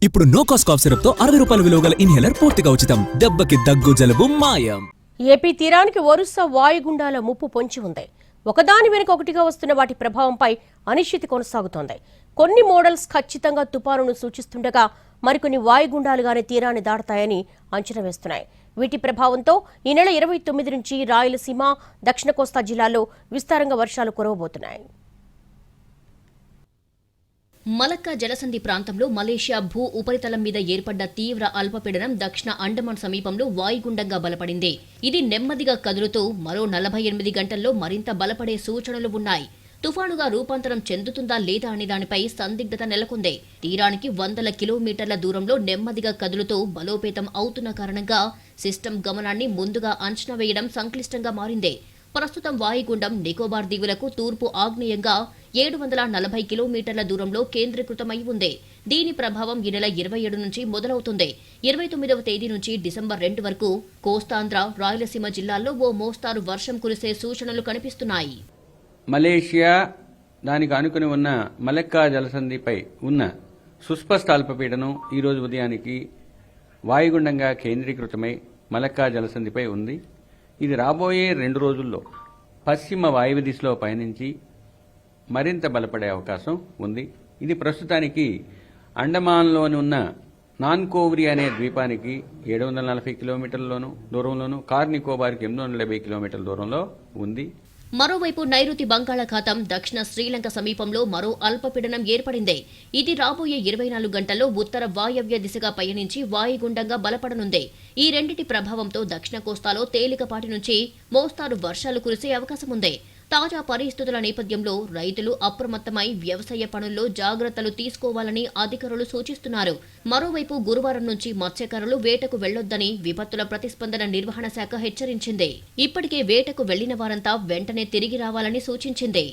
ఇప్పుడు no cost cough syrup తో 60 రూపాయల విలువ గల ఇన్హేలర్ పూర్తిగా ఉచితం. దెబ్బకి దగ్గు జలుబు మాయం. ఏపీ తీరానికి వరుస వాయుగుండాల ముప్పు పొంచి ఉంది. ఒకదాని వెనుక ఒకటిగా వస్తున్న వాటి ప్రభావంపై అనిశ్చితి కొనసాగుతోంది. కొన్ని మోడల్స్ ఖచ్చితంగా తుపానును సూచిస్తుండగా మరికొన్ని వాయుగుండాలుగానే తీరాన్ని దాటుతాయని అంచనా వేస్తున్నాయి. వీటి ప్రభావంతో ఈ నెల 29 నుంచి రాయలసీమ, దక్షిణ కోస్తా జిల్లాల్లో విస్తారంగా వర్షాలు కురవబోతున్నాయి. మలక్కా జలసంధి ప్రాంతంలో మలేషియా భూ ఉపరితలం మీద ఏర్పడ్డ తీవ్ర అల్పపీడనం దక్షిణ అండమాన్ సమీపంలో వాయుగుండంగా బలపడింది. ఇది నెమ్మదిగా కదులుతూ మరో 48 గంటల్లో మరింత బలపడే సూచనలు ఉన్నాయి. తుఫానుగా రూపాంతరం చెందుతుందా లేదా అనే దానిపై సందిగ్ధత నెలకొంది. తీరానికి 100 కిలోమీటర్ల దూరంలో నెమ్మదిగా కదులుతూ బలోపేతం అవుతున్న కారణంగా సిస్టమ్ గమనాన్ని ముందుగా అంచనా వేయడం సంక్లిష్టంగా మారింది. ప్రస్తుతం వాయుగుండం నికోబార్ దీవులకు తూర్పు ఆగ్నేయంగా 740 కిలోమీటర్ల దూరంలో కేంద్రీకృతమై ఉంది. దీని ప్రభావం ఈ నెల 27 నుంచి మొదలవుతుంది. 29వ తేదీ నుంచి డిసెంబర్ 2 వరకు కోస్తాంధ్ర, రాయలసీమ జిల్లాల్లో ఓ మోస్తారు వర్షం కురిసే సూచనలు కనిపిస్తున్నాయి. మలేషియా దానికి ఆనుకుని ఉన్న మలక్కా జలసంధిపై ఉన్న సుస్పష్ట అల్పపీడనం ఈరోజు ఉదయానికి వాయుగుండంగా కేంద్రీకృతమై మలక్కా జలసంధిపై ఉంది. ఇది రాబోయే 2 రోజుల్లో పశ్చిమ వాయువ్య దిశలో పయనించి మరింత బలపడే అవకాశం ఉంది. ఇది ప్రస్తుతానికి అండమాన్లోని ఉన్న నాన్కోవ్రి అనే ద్వీపానికి 740 కిలోమీటర్ల దూరంలోను, కార్ నికోబార్కి 870 కిలోమీటర్ల దూరంలో ఉంది. మరోవైపు నైరుతి బంగాళాఖాతం దక్షిణ శ్రీలంక సమీపంలో మరో అల్పపీడనం ఏర్పడింది. ఇది రాబోయే 24 గంటల్లో ఉత్తర వాయవ్య దిశగా పయనించి వాయుగుండంగా బలపడనుంది. ఈ రెండింటి ప్రభావంతో దక్షిణ కోస్తాలో తేలికపాటి నుంచి మోస్తారు వర్షాలు కురిసే అవకాశం ఉంది. తాజా పరిస్థితుల నేపథ్యంలో రైతులు అప్రమత్తమై వ్యవసాయ పనుల్లో జాగ్రత్తలు తీసుకోవాలని అధికారులు సూచిస్తున్నారు. మరోవైపు గురువారం నుంచి మత్స్యకారులు వేటకు వెళ్లొద్దని విపత్తుల ప్రతిస్పందన నిర్వహణ శాఖ హెచ్చరించింది. ఇప్పటికే వేటకు వెళ్లిన వారంతా వెంటనే తిరిగి రావాలని సూచించింది.